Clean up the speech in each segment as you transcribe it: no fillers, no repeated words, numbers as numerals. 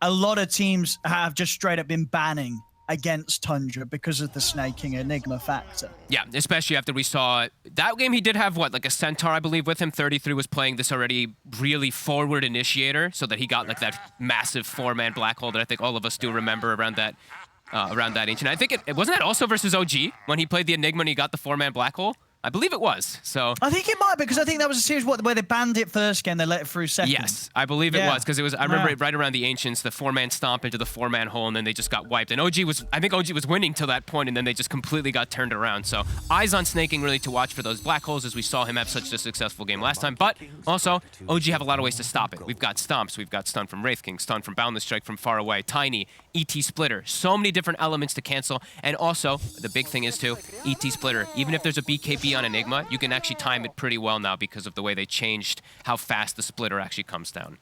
a lot of teams have just straight up been banning against Tundra because of the snaking Enigma factor. Yeah, especially after we saw that game. He did have, what, like a Centaur, I believe, with him. 33 was playing this already really forward initiator, so that he got like that massive 4-man black hole that I think all of us do remember around that ancient. I think it wasn't that also versus OG when he played the Enigma and he got the 4-man black hole. I believe it was. So I think it might, because I think that was a series where they banned it first game, they let it through second. Yes, I believe it was, because it was. I remember it right around the Ancients, the 4-man stomp into the 4-man hole, and then they just got wiped. And I think OG was winning till that point, and then they just completely got turned around. So eyes on snaking really to watch for those black holes, as we saw him have such a successful game last time. But also, OG have a lot of ways to stop it. We've got stomps, we've got stun from Wraith King, stun from Boundless Strike from far away, Tiny, ET Splitter, so many different elements to cancel. And also, the big thing is too, ET Splitter. Even if there's a BKB on Enigma, you can actually time it pretty well now because of the way they changed how fast the splitter actually comes down.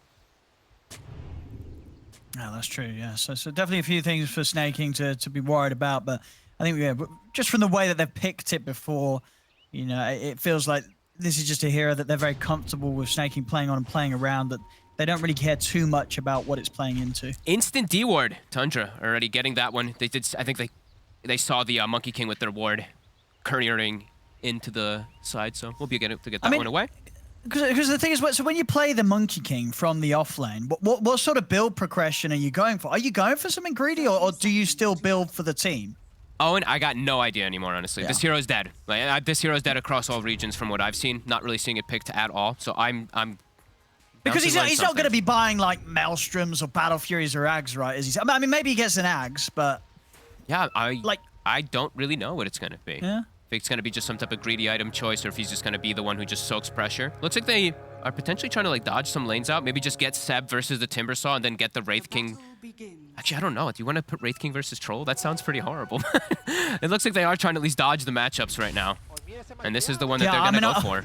Yeah, that's true, yeah. So definitely a few things for snaking to be worried about, but I think, yeah, just from the way that they've picked it before, you know, it feels like this is just a hero that they're very comfortable with snaking playing on and playing around, that they don't really care too much about what it's playing into. Instant D ward. Tundra already getting that one. They did. I think they saw the Monkey King with their ward couriering into the side, so we'll be able to get that one away. Because the thing is, so when you play the Monkey King from the offlane, what sort of build progression are you going for? Are you going for something greedy, or do you still build for the team? Owen, I got no idea anymore, honestly. Yeah. This hero's dead. Like, this hero's dead across all regions from what I've seen. Not really seeing it picked at all. So I'm because he's not going to be buying like Maelstroms or Battle Furies or Ags, right? Is he? I mean, maybe he gets an Ags, but yeah, I don't really know what it's going to be. Yeah. If it's going to be just some type of greedy item choice, or if he's just going to be the one who just soaks pressure. Looks like they are potentially trying to like dodge some lanes out. Maybe just get Seb versus the Timbersaw and then get the Wraith King. Actually, I don't know. Do you want to put Wraith King versus Troll? That sounds pretty horrible. It looks like they are trying to at least dodge the matchups right now. And this is the one that they're going to go for.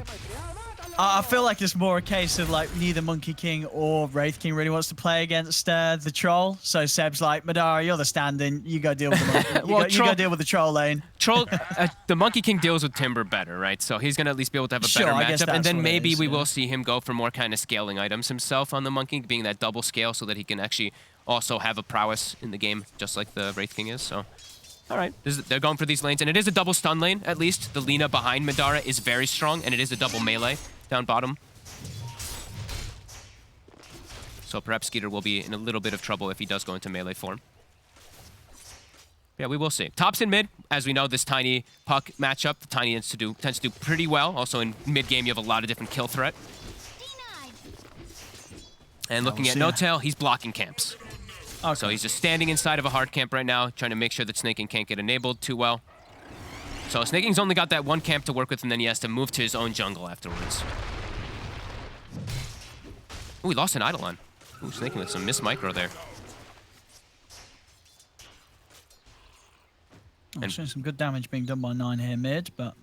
I feel like it's more a case of like neither Monkey King or Wraith King really wants to play against the Troll. So Seb's like, Madara, you're the stand-in. You go deal with the monkey. You go deal with the Troll lane. Troll, the Monkey King deals with Timber better, right? So he's going to at least be able to have a better matchup. And then maybe we will see him go for more kind of scaling items himself on the Monkey, being that double scale, so that he can actually also have a prowess in the game, just like the Wraith King is. So, all right. They're going for these lanes. And it is a double stun lane, at least. The Lina behind Madara is very strong, and it is a double melee down bottom. So perhaps Skeeter will be in a little bit of trouble if he does go into melee form. Yeah, we will see. Tops in mid, as we know, this Tiny Puck matchup, the Tiny tends to do pretty well. Also in mid game, you have a lot of different kill threat. And looking at No-Tail, he's blocking camps. Okay. So he's just standing inside of a hard camp right now, trying to make sure that Snaking can't get enabled too well. So Snaking's only got that one camp to work with, and then he has to move to his own jungle afterwards. Ooh, he lost an Eidolon. Ooh, Snaking with some miss micro there. And seeing some good damage being done by 9 here mid, but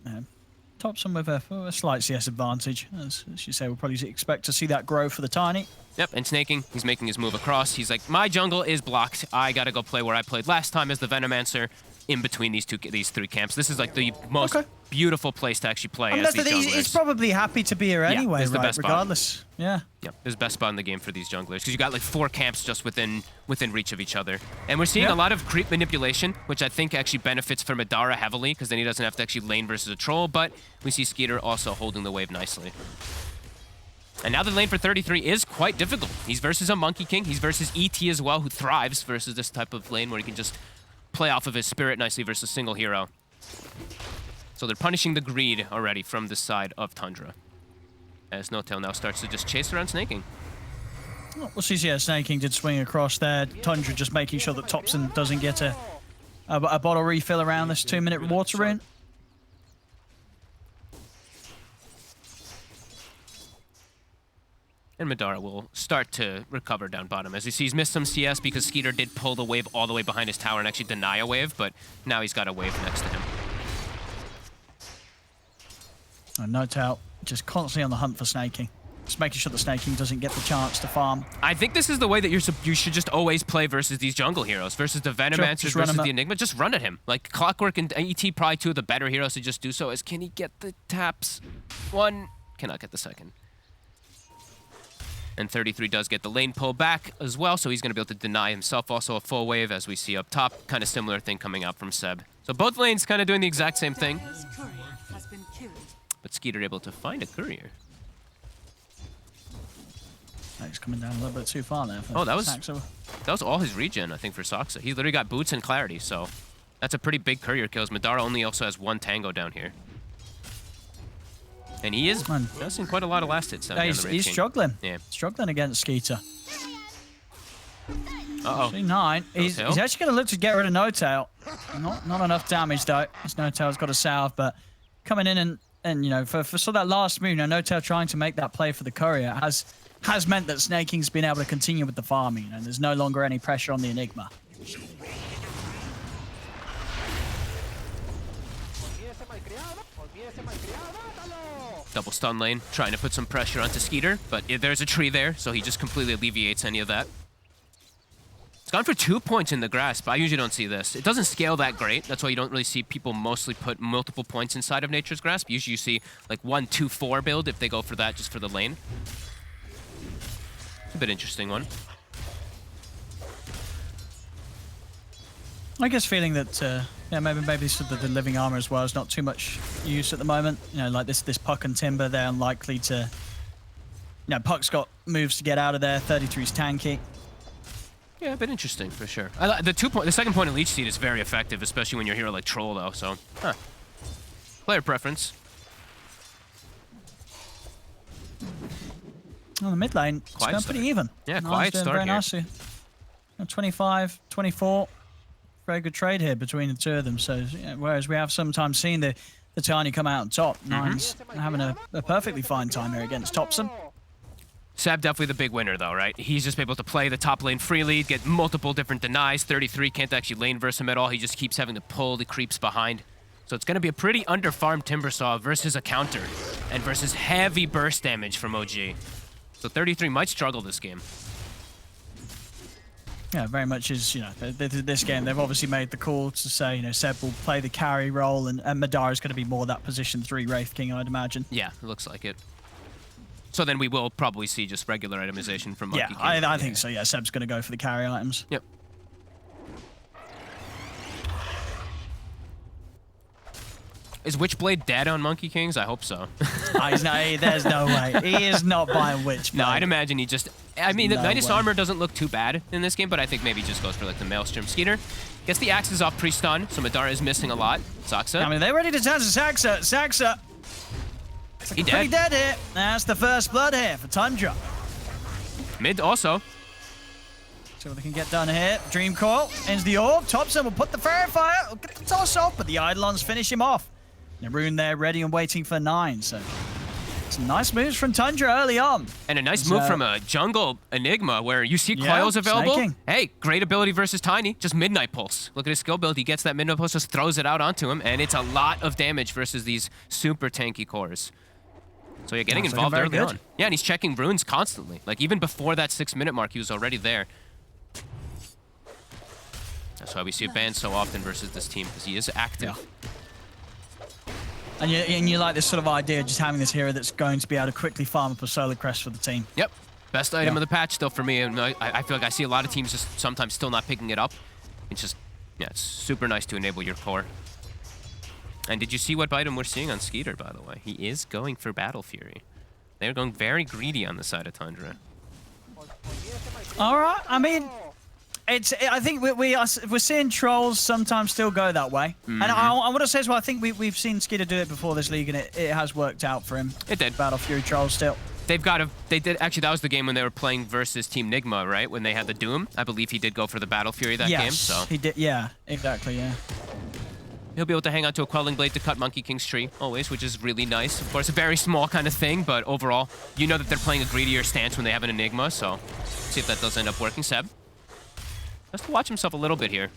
tops him with a slight CS advantage. As you say, we'll probably expect to see that grow for the Tiny. Yep, and Snaking, he's making his move across. He's like, my jungle is blocked. I gotta go play where I played last time as the Venomancer, in between these three camps. This is like the most beautiful place to actually play as these junglers. He's probably happy to be here anyway, right? Best regardless. Spot. Yeah. Yep, this is the best spot in the game for these junglers, because you got like 4 camps just within reach of each other. And we're seeing a lot of creep manipulation, which I think actually benefits for Madara heavily, because then he doesn't have to actually lane versus a troll, but we see Skeeter also holding the wave nicely. And now the lane for 33 is quite difficult. He's versus a Monkey King, he's versus ET as well, who thrives versus this type of lane where he can just play off of his spirit nicely versus single hero. So they're punishing the greed already from this side of Tundra, as No-Tail now starts to just chase around Snaking. Well, see, yeah, Snaking did swing across there. Tundra just making sure that Topson doesn't get a bottle refill around this 2-minute water rune. And Madara will start to recover down bottom. As you see, he's missed some CS because Skeeter did pull the wave all the way behind his tower and actually deny a wave, but now he's got a wave next to him. And No-Tail just constantly on the hunt for Snaking. Just making sure that Snaking doesn't get the chance to farm. I think this is the way that you should just always play versus these jungle heroes, versus the Venomancers, versus the Enigma. Just run at him. Like Clockwork and ET, probably 2 of the better heroes to just do so. As can he get the taps? 1, cannot get the second. And 33 does get the lane pull back as well, so he's going to be able to deny himself also a full wave, as we see up top. Kind of similar thing coming out from Seb. So both lanes kind of doing the exact same thing. But Skeeter able to find a courier. He's coming down a little bit too far there. Oh, that was all his regen, I think, for Soxa. He literally got boots and clarity, so that's a pretty big courier kills. Madara only also has 1 tango down here. And he is doing quite a lot of last hits down here. He's struggling. Yeah. Struggling against Skeeter. Uh-oh. C9. He's actually going to look to get rid of No Tail. Not enough damage, though. His No Tail's got a salve, but coming in and you know, for sort of that last move, you know, No Tail trying to make that play for the courier has meant that Snaking's been able to continue with the farming. You know, there's no longer any pressure on the Enigma. Double stun lane, trying to put some pressure onto Skeeter, but there's a tree there, so he just completely alleviates any of that. It's gone for 2 points in the grasp. I usually don't see this. It doesn't scale that great. That's why you don't really see people mostly put multiple points inside of Nature's Grasp. Usually you see like 1-2-4 build if they go for that just for the lane. It's a bit interesting one. I guess feeling that yeah, maybe sort of the living armor as well is not too much use at the moment. You know, like this Puck and Timber, they're unlikely to. You know, Puck's got moves to get out of there. 33's tanky. Yeah, a bit interesting for sure. The second point of Leech Seed is very effective, especially when you're a hero like Troll though. So, player preference. On the mid lane, it's going pretty even. Yeah, quiet start very here. Nicely. 25, 24. Very good trade here between the two of them. So, yeah, whereas we have sometimes seen the Tiny come out on top, Nine's having a perfectly fine time here against Topson. Sab definitely the big winner though, right? He's just able to play the top lane freely, get multiple different denies. 33 can't actually lane verse him at all. He just keeps having to pull the creeps behind. So it's going to be a pretty underfarmed Timbersaw versus a counter and versus heavy burst damage from OG. So 33 might struggle this game. Yeah, very much is, you know, this game, they've obviously made the call to say, you know, Seb will play the carry role and Madara's going to be more that position 3 Wraith King, I'd imagine. Yeah, it looks like it. So then we will probably see just regular itemization from Monkey King. I think so, yeah. Seb's going to go for the carry items. Yep. Is Witchblade dead on Monkey Kings? I hope so. There's no way. He is not buying Witchblade. No, I'd imagine he just... I mean, the Midas armor doesn't look too bad in this game, but I think maybe he just goes for like the Maelstrom. Skeeter gets the axes off pre-stun, so Madara is missing a lot. Soxa. I mean, they're ready to turn to Saxa. Saxa. He dead. Pretty dead here. That's the first blood here for Tundra. Mid also. See what they can get done here. Dream Coil ends the orb. Topson will put the Fairy Fire. Will get the toss off, but the Eidolons finish him off. Naroon there ready and waiting for 9. So some nice moves from Tundra early on. And a nice move from a jungle Enigma where you see coils available. Snaking. Hey, great ability versus Tiny. Just Midnight Pulse. Look at his skill build. He gets that Midnight Pulse, just throws it out onto him, and it's a lot of damage versus these super tanky cores. So yeah, getting involved early on. Yeah, and he's checking runes constantly. Like even before that 6-minute mark, he was already there. That's why we see a ban so often versus this team, because he is active. Yeah. And you like this sort of idea, just having this hero that's going to be able to quickly farm up a Solar Crest for the team. Yep. Best item of the patch still for me. And I feel like I see a lot of teams just sometimes still not picking it up. It's just, yeah, it's super nice to enable your core. And did you see what item we're seeing on Skeeter, by the way? He is going for Battle Fury. They're going very greedy on the side of Tundra. All right. I mean, I think we're seeing trolls sometimes still go that way. And I want to say as well, I think we've seen Skeeter do it before this league, and it has worked out for him. It did. Battle Fury trolls still. They did, actually, that was the game when they were playing versus Team Nigma, right? When they had the Doom. I believe he did go for the Battle Fury that game. So he did, yeah, exactly, yeah. He'll be able to hang on to a Quelling Blade to cut Monkey King's tree, always, which is really nice. Of course, a very small kind of thing, but overall, you know that they're playing a greedier stance when they have an Enigma, so see if that does end up working. Seb has to watch himself a little bit here.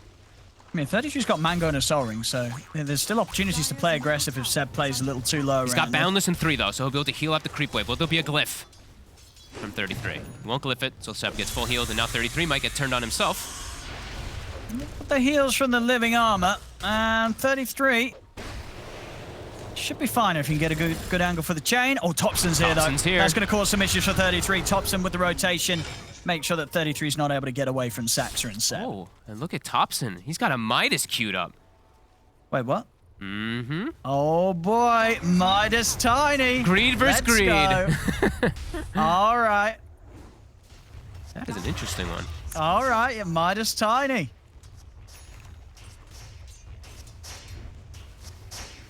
I mean, 33's got Mango and a Soul Ring, so there's still opportunities to play aggressive if Seb plays a little too low. He's got Boundless in 3, though, so he'll be able to heal up the creep wave. Will there be a glyph from 33? He won't glyph it, so Seb gets full healed, and now 33 might get turned on himself. Put the heals from the living armor, and 33 Should be fine if you can get a good angle for the chain. Oh, Thompson's here, though. Here. That's going to cause some issues for 33. Thompson with the rotation. Make sure that 33 is not able to get away from Saxa and Seb. Oh, and look at Thompson. He's got a Midas queued up. Wait, what? Mm-hmm. Oh, boy. Midas Tiny. Greed versus greed. All right. That is an interesting one. All right, yeah, Midas Tiny.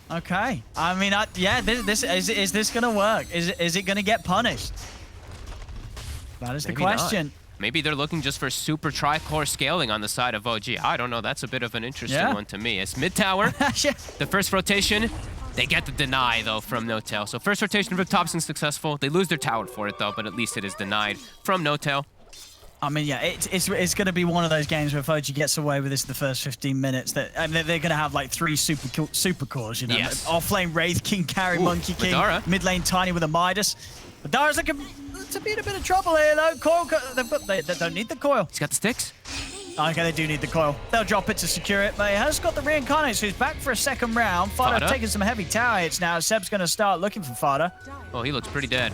Okay. I mean, yeah, this is this going to work? Is it going to get punished? That is the question. Not. Maybe they're looking just for super tri-core scaling on the side of OG. I don't know. That's a bit of an interesting one to me. It's mid tower. The first rotation, they get the deny, though, from No-Tail. So first rotation for Thompson successful. They lose their tower for it, though, but at least it is denied from No-Tail. I mean, yeah, it's going to be one of those games where if OG gets away with this in the first 15 minutes, that I mean, they're going to have like 3 super cores, you know. Yes. Off-lane Wraith King, carry Monkey King, Madara. mid-lane Tiny with a Midas. Madara's looking to be in a bit of trouble here, though. Coil, they don't need the coil. He's got the sticks. Okay, they do need the coil. They'll drop it to secure it, but he has got the reincarnate, so he's back for a second round. Fada taking some heavy tower hits now. Seb's going to start looking for Fada. Oh, he looks pretty dead.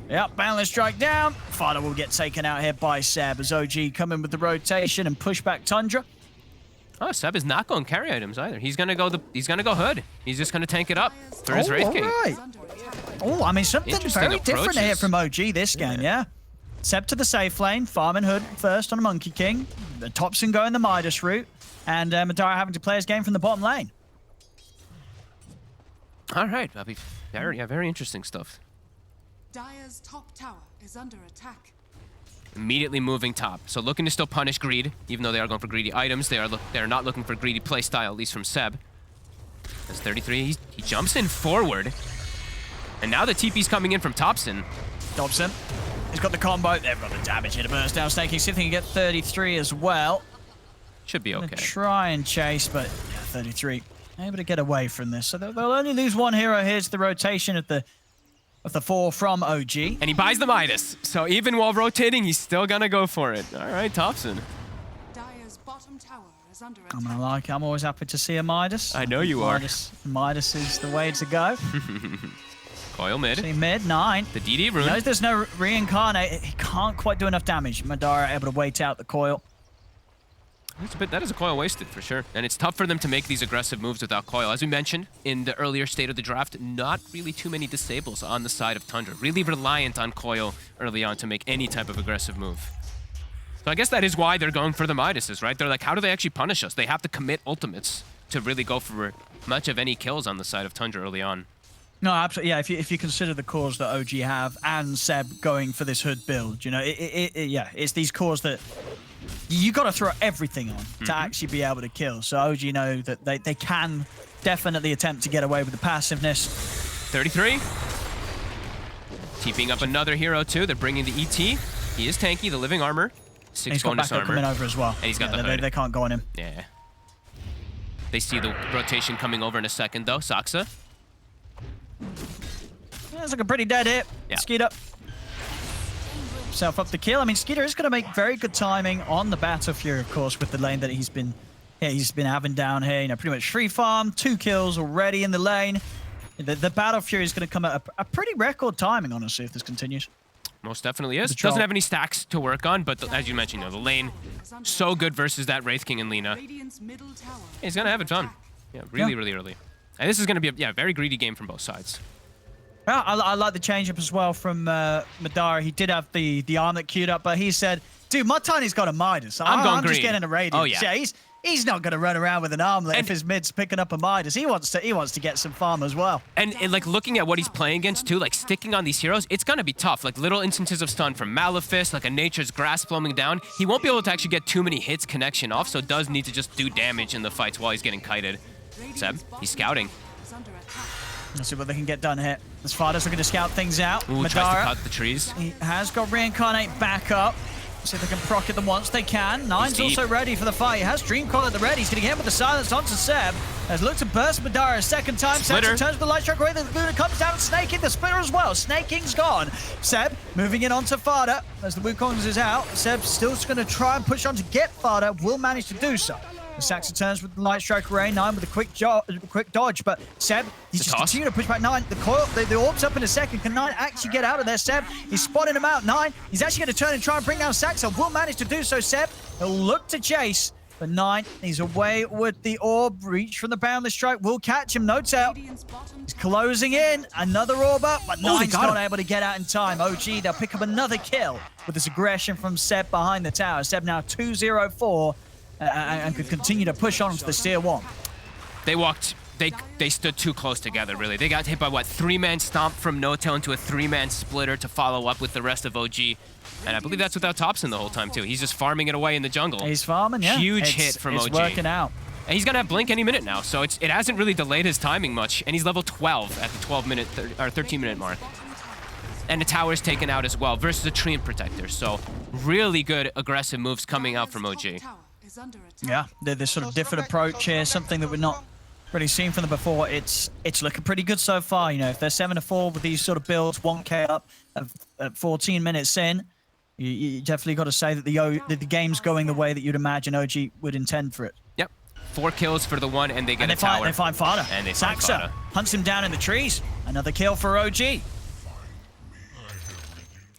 Yep, balance strike down. Fada will get taken out here by Seb as OG come in with the rotation and push back Tundra. Oh, Seb is not going carry items either. He's gonna go hood. He's just gonna tank it up for his Wraith King. Right. Oh, I mean something very different here from OG this game, yeah. Seb to the safe lane, farming hood first on a Monkey King. The Thompson going the Midas route, and Madara having to play his game from the bottom lane. All right, that'll be very interesting stuff. Dire's top tower is under attack. Immediately moving top. So looking to still punish greed, even though they are going for greedy items. They are not looking for greedy playstyle, at least from Seb. That's 33. He jumps in forward. And now the TP's coming in from Thompson. Thompson. He's got the combo. They've got the damage here to burst down. Snaking. See if they can get 33 as well. Should be okay. Try and chase, but yeah, 33. Able to get away from this. So they'll only lose one hero. Here's the rotation of the 4 from OG. And he buys the Midas. So even while rotating, he's still gonna go for it. All right, Thompson. Dire's bottom tower is under attack. I'm always happy to see a Midas. I know you are. Midas is the way to go. Coil mid. See mid, 9. The DD rune. Knows there's no reincarnate. He can't quite do enough damage. Madara able to wait out the coil. That is a coil wasted for sure. And it's tough for them to make these aggressive moves without coil. As we mentioned in the earlier state of the draft, not really too many disables on the side of Tundra. Really reliant on coil early on to make any type of aggressive move. So I guess that is why they're going for the Midases, right? They're like, how do they actually punish us? They have to commit ultimates to really go for much of any kills on the side of Tundra early on. No, absolutely. Yeah, if you consider the cores that OG have and Seb going for this hood build, you know, it's these cores that you got to throw everything on to actually be able to kill. So OG know that they can definitely attempt to get away with the passiveness. 33. TPing up another hero too. They're bringing the ET. He is tanky, the living armor. 6 he's bonus got backup armor. coming over as well. And he's got the hood. They can't go on him. Yeah. They see the rotation coming over in a second though. Saxa. That's like a pretty dead hit. Yeah. Skeeter. Self up the kill. I mean, Skeeter is going to make very good timing on the Battle Fury, of course, with the lane that he's been having down here. You know, pretty much free farm, 2 kills already in the lane. The Battle Fury is going to come at a pretty record timing, honestly, if this continues. Most definitely is. Doesn't have any stacks to work on, but as you mentioned, the lane so good versus that Wraith King and Lina. He's going to have it fun. Yeah, really early. And this is going to be a very greedy game from both sides. Yeah, I like the change-up as well from Madara. He did have the armlet queued up, but he said, dude, my Tiny's got a Midas. I'm just getting a radiance. Oh, yeah. He's not going to run around with an armlet if his mid's picking up a Midas. He wants to get some farm as well. And like looking at what he's playing against too, like sticking on these heroes, it's going to be tough. Like little instances of stun from Malefice, like a Nature's Grasp flowing down. He won't be able to actually get too many hits connection off, so does need to just do damage in the fights while he's getting kited. Seb, he's scouting. Let's see what they can get done here. As Fada's looking to scout things out. Ooh, Madara, tries to cut the trees. He has got Reincarnate back up. See if they can proc it them once they can. Nine's also ready for the fight. He has Dream Coil at the ready. He's going to get him with the silence onto Seb. Has looked to burst Madara a second time. Seb turns with the light strike away. The Luna comes down. Snaking the splitter as well. Snaking's gone. Seb moving in onto Fada as the Wukong is out. Seb's still going to try and push on to get Fada. Will manage to do so. Saxa turns with the light strike array. 9 with a quick dodge, but Seb, he's just continuing to push back 9. The orb's up in a second. Can 9 actually get out of there? Seb, he's spotting him out. 9, he's actually going to turn and try and bring down Saxa. Will manage to do so. Seb, he'll look to chase, but 9, he's away with the orb. Reach from the boundless strike. Will catch him. No tail. He's closing in. Another orb up, but 9's not able to get out in time. OG, they'll pick up another kill with this aggression from Seb behind the tower. Seb now 2-0-4. And could continue to push on to the tier 1. They stood too close together, really. They got hit by, what, 3-man stomp from No-Tail into a 3-man splitter to follow up with the rest of OG. And I believe that's without Thompson the whole time, too. He's just farming it away in the jungle. He's farming, yeah. Huge hit from OG. It's working out. And he's going to have Blink any minute now, so it hasn't really delayed his timing much. And he's level 12 at the 12-minute or 13-minute mark. And the tower's taken out as well versus a Treant Protector. So really good aggressive moves coming out from OG. Yeah, this sort of different approach here, something that we've not really seen from them before. It's looking pretty good so far. You know, if they're 7-4 with these sort of builds, 1K up at 14 minutes in, you definitely got to say that the game's going the way that you'd imagine OG would intend for it. Yep, 4 kills for the 1, and they get a tower. They find Fada. And they find Saxa Fada. hunts him down in the trees. Another kill for OG.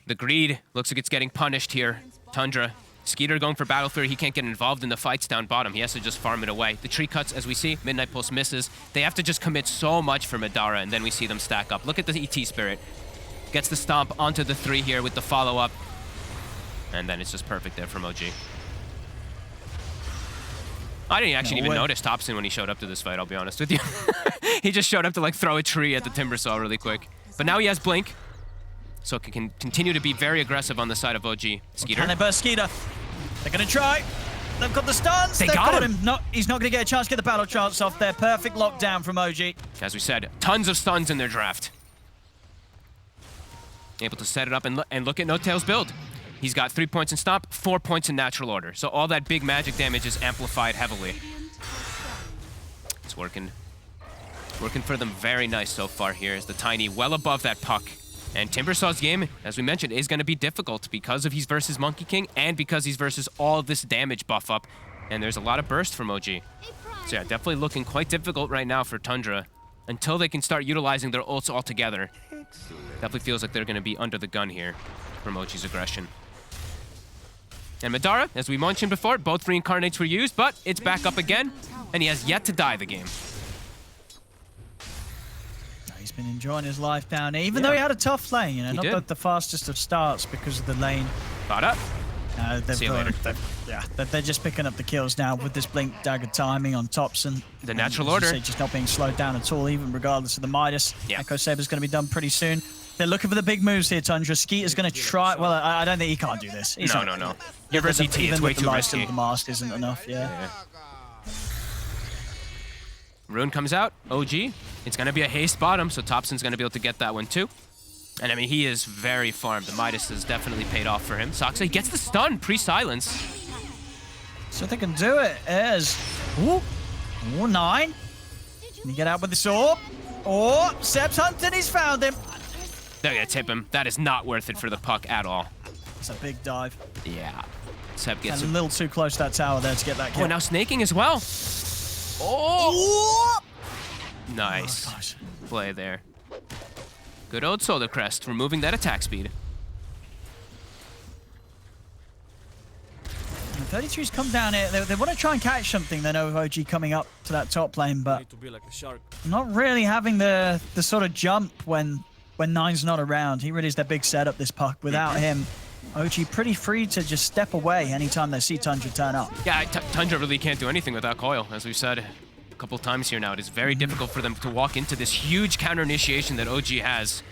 The greed looks like it's getting punished here. Tundra. Skeeter going for Battle Fury. He can't get involved in the fights down bottom. He has to just farm it away. The tree cuts, as we see. Midnight Pulse misses. They have to just commit so much for Madara, and then we see them stack up. Look at the ET Spirit. Gets the stomp onto the 3 here with the follow-up. And then it's just perfect there from OG. I didn't actually even notice Thompson when he showed up to this fight, I'll be honest with you. He just showed up to, like, throw a tree at the Timber Saw really quick. But now he has Blink. So it can continue to be very aggressive on the side of OG. Skeeter. Can they burst Skeeter? They're going to try. They've got the stuns. They've got him. No, he's not going to get a chance to get the battle chance off there. Perfect lockdown from OG. As we said, tons of stuns in their draft. Able to set it up and look at No-Tail's build. He's got 3 points in stomp, 4 points in natural order. So all that big magic damage is amplified heavily. It's working. Working for them very nice so far here as the Tiny well above that puck. And Timbersaw's game, as we mentioned, is going to be difficult because of he's versus Monkey King and because he's versus all of this damage buff up. And there's a lot of burst from OG. So yeah, definitely looking quite difficult right now for Tundra until they can start utilizing their ults altogether. Definitely feels like they're going to be under the gun here from OG's aggression. And Madara, as we mentioned before, both reincarnates were used, but it's back up again, and he has yet to die the game. He's been enjoying his life down there, even though he had a tough lane, you know, not the fastest of starts because of the lane. Caught up. See you later. They're just picking up the kills now with this Blink Dagger timing on Thompson. The natural order. Say, just not being slowed down at all, even regardless of the Midas. Yeah. Echo Saber's going to be done pretty soon. They're looking for the big moves here, Tundra. Skeeter's going to try. Well, I don't think he can't do this. No. Your versus ET, it's way too risky. The mask isn't enough, yeah. Rune comes out. OG. It's going to be a haste bottom, so Thompson's going to be able to get that one too. And I mean, he is very farmed. The Midas has definitely paid off for him. Saxa gets the stun pre-silence. So they can do it as... Ooh, 9. Can he get out with the sword? Oh, Seb's hunting. He's found him. They're going to tip him. That is not worth it for the puck at all. It's a big dive. Yeah. Seb gets a little too close to that tower there to get that kill. Oh, now snaking as well. Oh! Nice play there. Good old Solar Crest, removing that attack speed. 33's come down here. They want to try and catch something. They know OG coming up to that top lane, but not really having the sort of jump when 9's not around. He really is their big setup, this puck. Without him, OG pretty free to just step away anytime they see Tundra turn up. Yeah, Tundra really can't do anything without Coil, as we've said a couple times here now. It is very difficult for them to walk into this huge counter initiation that OG has.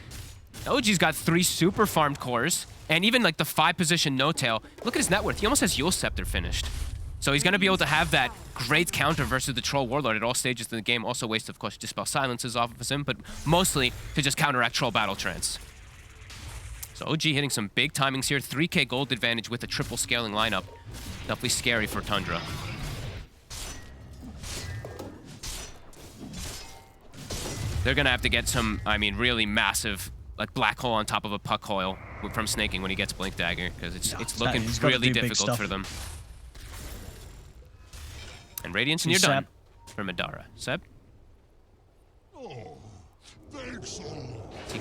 OG's got 3 super farmed cores, and even like the 5-position No-Tail. Look at his net worth. He almost has Yule Scepter finished. So he's going to be able to have that great counter versus the Troll Warlord at all stages of the game. Also ways to, of course, dispel silences off of him, but mostly to just counteract Troll Battle Trance. So OG hitting some big timings here. 3K gold advantage with a triple scaling lineup. Definitely scary for Tundra. They're going to have to get some, I mean, really massive, like, black hole on top of a puck coil from snaking when he gets Blink Dagger, because it's looking really difficult for them. And Radiance, and you're done for Madara. Seb?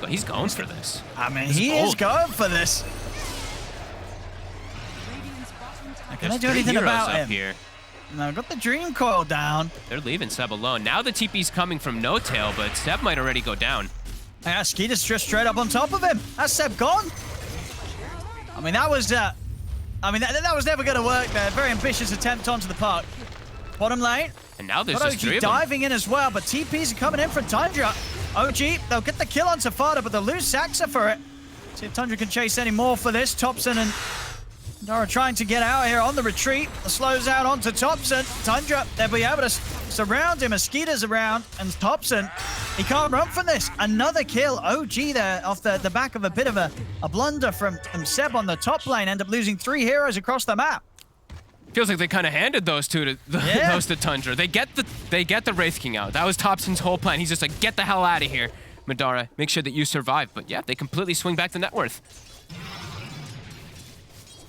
He's going for this. I mean, he is going for this. Can I do anything about him? Here. No, got the Dream Coil down. They're leaving Seb alone. Now the TP's coming from No Tail, but Seb might already go down. Yeah, Skeeter's just straight up on top of him. That's Seb gone. I mean, that was that was never going to work there. Very ambitious attempt onto the puck. Bottom lane. And now there's just three of them. diving in as well, but TPs are coming in from Tundra. OG, they'll get the kill on Safada, but they'll lose Saxa for it. See if Tundra can chase any more for this. Thompson and Dara trying to get out here on the retreat. Slows out onto Thompson. Tundra, they'll be able to surround him. Mosquito's around, and Thompson, he can't run from this. Another kill. OG there off the back of a bit of a blunder from Seb on the top lane. End up losing 3 heroes across the map. Feels like they kind of handed those to Tundra. They get the Wraith King out. That was Thompson's whole plan. He's just like, get the hell out of here, Madara. Make sure that you survive. But yeah, they completely swing back the net worth.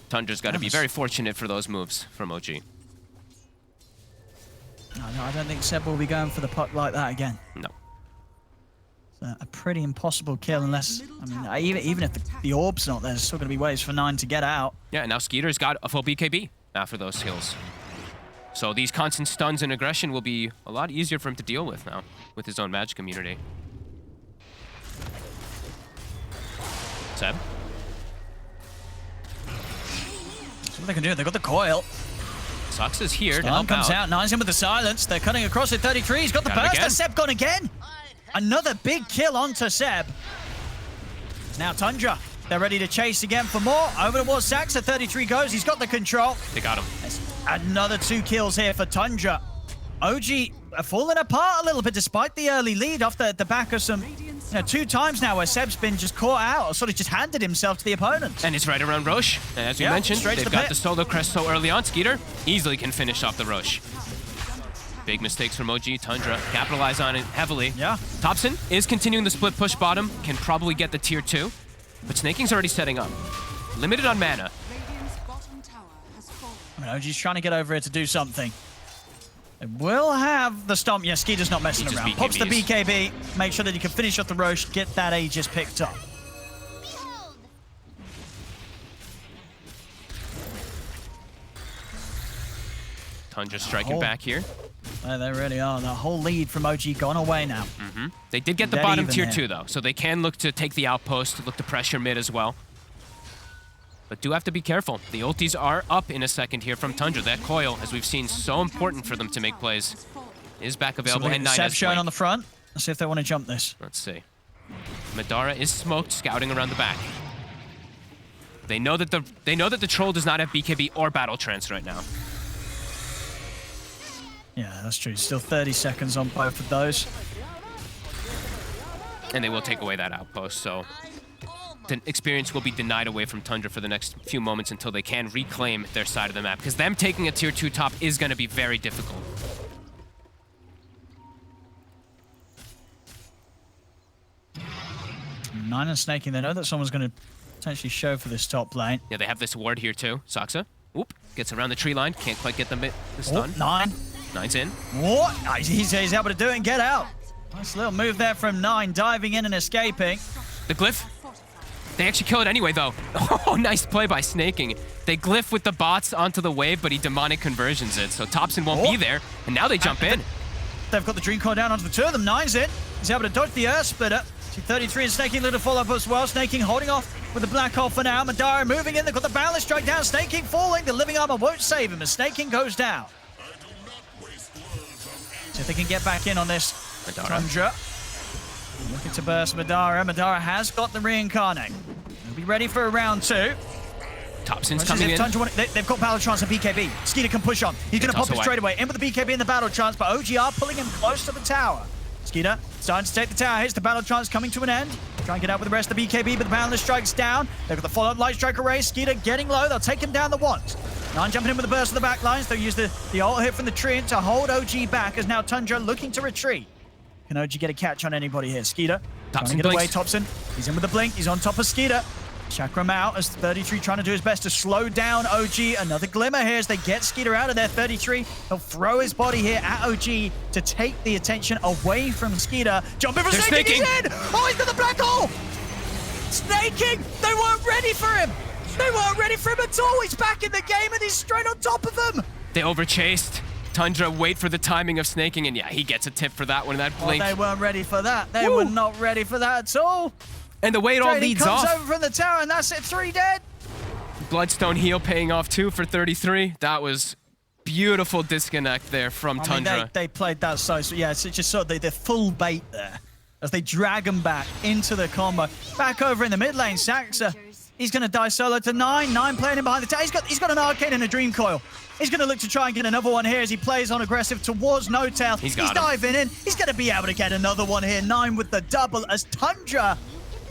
Tundra's got to be very fortunate for those moves from OG. No, I don't think Seb will be going for the puck like that again. No. It's a pretty impossible kill unless, I mean, even if the orb's not there, there's still going to be ways for 9 to get out. Yeah, and now Skeeter's got a full BKB after those kills. So these constant stuns and aggression will be a lot easier for him to deal with now with his own magic immunity. Seb? What they can do, they've got the coil. Sox is here to Stun help comes out. out, Nine's in with the silence. They're cutting across at 33. He's got the burst. That's Seb gone again. Another big kill onto Seb. Now Tundra, they're ready to chase again for more. Over towards Sax at 33 goes. He's got the control. They got him. There's another 2 kills here for Tundra. OG are falling apart a little bit despite the early lead off the back of some, 2 times now where Seb's been just caught out or sort of just handed himself to the opponent. And it's right around Roche. And as we mentioned, they've got the solo crest so early on. Skeeter easily can finish off the Roche. Big mistakes from OG. Tundra capitalize on it heavily. Yeah. Thompson is continuing the split push bottom. Can probably get the tier 2. But Snaking's already setting up. Limited on mana. I mean, OG's trying to get over here to do something. They will have the stomp. Yeah, Skeeter's not messing around. Pops the BKB. Make sure that he can finish off the Roche. Get that Aegis picked up. Tundra striking back here. They really are. The whole lead from OG gone away now. They did get the bottom tier 2, though, so they can look to take the outpost, look to pressure mid as well. But do have to be careful. The ultis are up in a second here from Tundra. That coil, as we've seen, so important for them to make plays, is back available. And 9 Seb showing on the front. Let's see if they want to jump this. Let's see. Madara is smoked, scouting around the back. They know that the troll does not have BKB or battle trance right now. Yeah, that's true. Still 30 seconds on both of those. And they will take away that outpost, so the experience will be denied away from Tundra for the next few moments until they can reclaim their side of the map, because them taking a tier 2 top is going to be very difficult. Nine and Snaking, they know that someone's going to potentially show for this top lane. Yeah, they have this ward here too. Saxa, whoop, gets around the tree line, can't quite get the stun. 9. 9's in. What? He's able to do it and get out. Nice little move there from 9, diving in and escaping. The glyph. They actually kill it anyway, though. Oh, nice play by Snaking. They glyph with the bots onto the wave, but he demonic conversions it, so Thompson won't be there, and now they jump in. They've got the Dream Coil down onto the 2 of them. 9's in. He's able to dodge the Earth Splitter. 33 and Snaking, little follow-up as well. Snaking holding off with the Black Hole for now. Madara moving in. They've got the Boundless Strike down. Snaking falling. The Living Armor won't save him as Snaking goes down. See if they can get back in on this. Tundra looking to burst Madara. Madara has got the Reincarnate. They'll be ready for a round 2. Thompson's coming in. They've got Battle Trance and BKB. Skeeter can push on. He's going to pop it straight away. In with the BKB and the Battle Trance, but OG are pulling him close to the tower. Skeeter starting to take the tower. Here's the Battle Trance coming to an end. Try and get out with the rest of the BKB, but the Boundless Strike's down. They've got the follow-up Light Strike Array. Skeeter getting low. They'll take him down the once. 9 jumping in with the burst of the back lines. They'll use the ult hit from the tree to hold OG back as now Tundra looking to retreat. Can OG get a catch on anybody here? Skeeter. Thompson Get away, Thompson. He's in with the blink. He's on top of Skeeter. Chakram out as 33 trying to do his best to slow down OG. Another glimmer here as they get Skeeter out of there. 33, he'll throw his body here at OG to take the attention away from Skeeter. Jumping for Snaking, he's in! Oh, he's got the black hole! Snaking! They weren't ready for him! They weren't ready for him at all! He's back in the game and he's straight on top of them! They overchased. Tundra wait for the timing of snaking, and yeah, he gets a tip for that one. That blink. Oh, they weren't ready for that. They were not ready for that at all. And the way it all leads off. He comes over from the tower, and that's it. 3 dead. Bloodstone heal paying off too for 33. That was beautiful disconnect there from Tundra. Mean, they played that so yeah, it's just sort of the full bait there as they drag him back into the combo. Back over in the mid lane, Saxa. He's going to die solo to 9. 9 playing him behind the tower. He's got an arcane and a dream coil. He's going to look to try and get another one here as he plays on aggressive towards No Tail. He's diving in. He's going to be able to get another one here. 9 with the double as Tundra.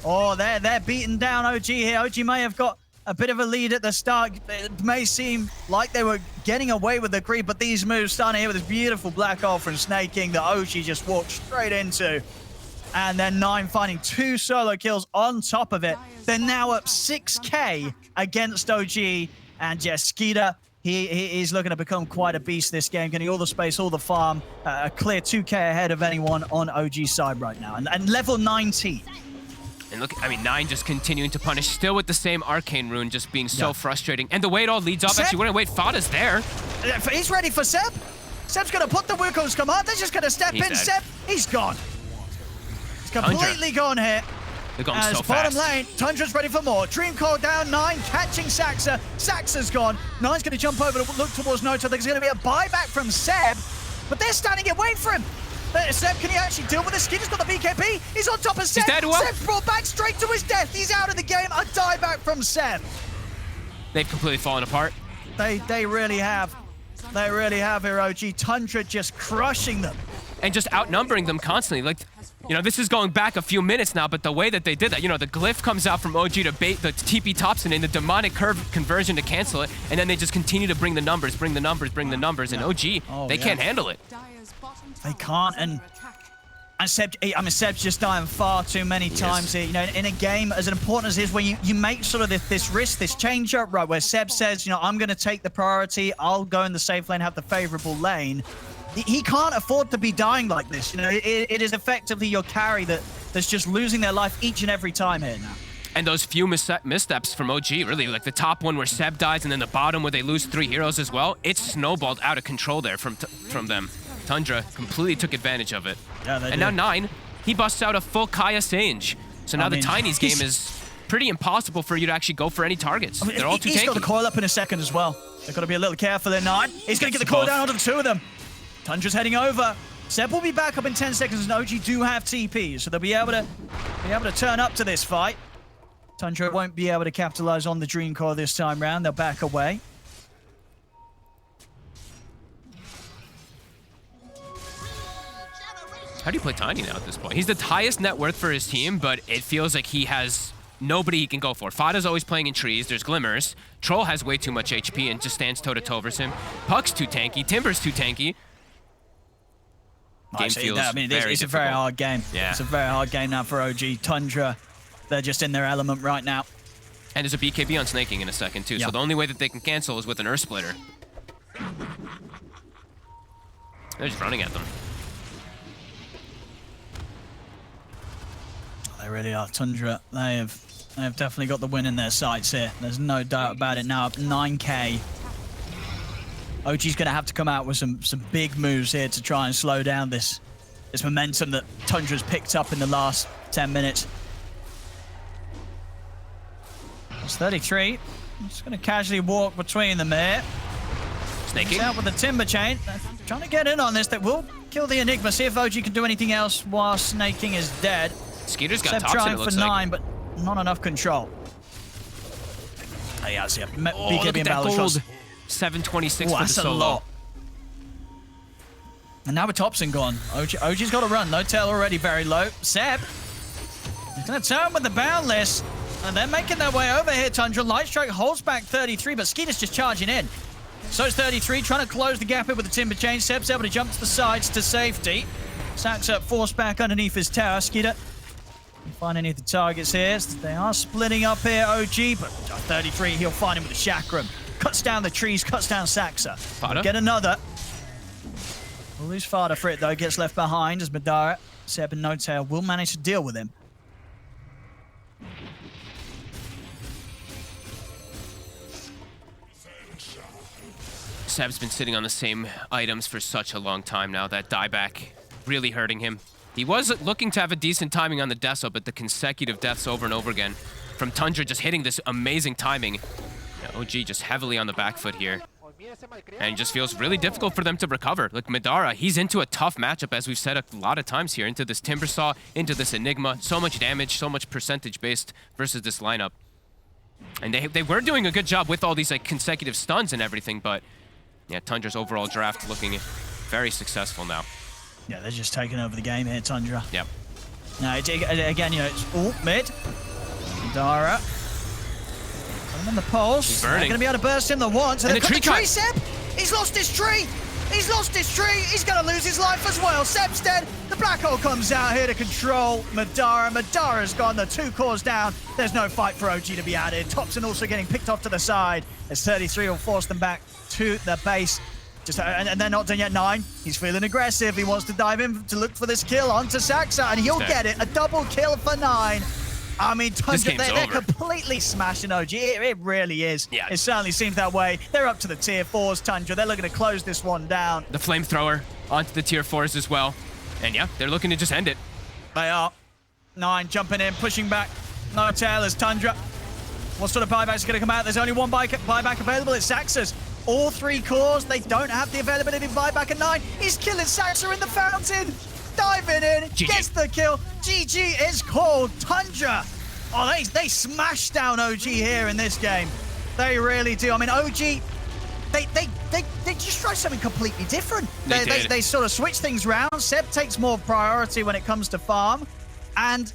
Oh, they're beating down OG here. OG may have got a bit of a lead at the start. It may seem like they were getting away with the creep, but these moves starting here with this beautiful black hole from Snaking that OG just walked straight into. And then 9 finding 2 solo kills on top of it. They're now up 6k against OG. And yeah, Skeeter, he's looking to become quite a beast this game, getting all the space, all the farm, a clear 2k ahead of anyone on OG's side right now. And level 19. And look, I mean, 9 just continuing to punish, still with the same arcane rune, just being so frustrating. And the way it all leads off, actually, wait, Fada's there. He's ready for Seb. Seb's going to put the Wuko's command. They're just going to step in. Dead. Seb, he's gone. He's completely gone here. They're going so bottom fast. lane, Tundra's ready for more. Dream Coil down, 9 catching Saxa. Saxa's gone. 9's going to jump over to look towards No Tail. There's going to be a buyback from Seb, but they're standing here waiting for him. Seb, can he actually deal with this? Skeeter's got the BKB. He's on top of Seb. He's dead. Well. Seb's brought back straight to his death. He's out of the game. A dieback from Seb. They've completely fallen apart. They really have. They really have here, OG. Tundra just crushing them. And just outnumbering them constantly. Like, you know, this is going back a few minutes now, but the way that they did that, you know, the glyph comes out from OG to bait the TP Topson in the demonic curve conversion to cancel it, and then they just continue to bring the numbers, and OG, they can't handle it. They can't, and Seb's just dying far too many times here. You know, in a game as important as it is, where you make sort of this risk, this change up, right, where Seb says, you know, I'm going to take the priority, I'll go in the safe lane, have the favorable lane. He can't afford to be dying like this. You know, it is effectively your carry that's just losing their life each and every time here now. And those few missteps from OG, really, like the top one where Seb dies, and then the bottom where they lose 3 heroes as well, it's snowballed out of control there from them. Tundra completely took advantage of it. Yeah, they and did. Now 9, he busts out a full Kaya Sage. So now the Tiny's game is pretty impossible for you to actually go for any targets. They're all too tanky. He's got the coil up in a second as well. They've got to be a little careful there, 9. He's going to get the coil down onto the 2 of them. Tundra's heading over. Seb will be back up in 10 seconds, and OG do have TP, so they'll be able to turn up to this fight. Tundra won't be able to capitalize on the Dream Coil this time round. They'll back away. How do you play Tiny now at this point? He's the highest net worth for his team, but it feels like he has nobody he can go for. Fada's always playing in trees. There's glimmers. Troll has way too much HP and just stands toe-to-toe versus him. Puck's too tanky. Timber's too tanky. Game feels it's a very hard game. Yeah. It's a very hard game now for OG. Tundra, they're just in their element right now. And there's a BKB on Snaking in a second, too. So the only way that they can cancel is with an Earth Splitter. They're just running at them. They really are. Tundra, they have definitely got the win in their sights here. There's no doubt about it now. Up 9k. OG's going to have to come out with some big moves here to try and slow down this momentum that Tundra's picked up in the last 10 minutes. It's 33. Just going to casually walk between them here. Snaking. He's out with the Timber Chain. They're trying to get in on this. That will kill the Enigma. See if OG can do anything else while Snaking is dead. Skeeter's got Seb Topson, trying it looks for like. 9, but not enough control. Oh, yeah, I see. Look at that gold. 726 for the solo. A lot. And now with Topson gone, OG's got to run. No Tail already very low. Seb, he's going to turn with the Boundless. And they're making their way over here, Tundra. Light Strike holds back 33, but Skeeter's just charging in. So it's 33, trying to close the gap in with the Timber Chain. Seb's able to jump to the sides to safety. Saxa forced back underneath his tower. Skeeter Find any of the targets here. They are splitting up here, OG, but 33, he'll find him with the chakram. Cuts down the trees, cuts down Saxa. We'll get another. We'll lose Fada for it, though. Gets left behind as Madara, Seb, and No-Tail will manage to deal with him. Seb's been sitting on the same items for such a long time now. That dieback really hurting him. He was looking to have a decent timing on the deaths, but the consecutive deaths over and over again from Tundra just hitting this amazing timing. Yeah, OG just heavily on the back foot here. And it just feels really difficult for them to recover. Like Madara, he's into a tough matchup, as we've said a lot of times here, into this Timber Saw, into this Enigma. So much damage, so much percentage-based versus this lineup. And they were doing a good job with all these like consecutive stuns and everything, but yeah, Tundra's overall draft looking very successful now. Yeah, they're just taking over the game here, Tundra. Yep. Now, again, you know, it's all mid. Madara. Put him in the pulse. He's They're burning. going to be able to burst him the once. And the tree cut. Seb! He's lost his tree! He's lost his tree! He's going to lose his life as well. Seb's dead. The black hole comes out here to control Madara. Madara's gone. The 2 cores down. There's no fight for OG to be added. Thompson also getting picked off to the side as 33 will force them back to the base. And they're not done yet. 9. He's feeling aggressive. He wants to dive in to look for this kill onto Saxa, and he'll get it. A double kill for 9. I mean, Tundra, they're completely smashing OG. It really is. Yeah. It certainly seems that way. They're up to the tier 4s, Tundra. They're looking to close this one down. The flamethrower onto the tier 4s as well. And yeah, they're looking to just end it. They are. 9 jumping in, pushing back. No-Tail as Tundra. What sort of buyback's going to come out? There's only one buyback available. It's Saxa's. All 3 cores, they don't have the availability to buy back at 9. He's killing Saxa in the fountain. Diving in, GG. Gets the kill. GG is called. Tundra. Oh, they smash down OG here in this game. They really do. I mean, OG, they just try something completely different. They sort of switch things around. Seb takes more priority when it comes to farm. And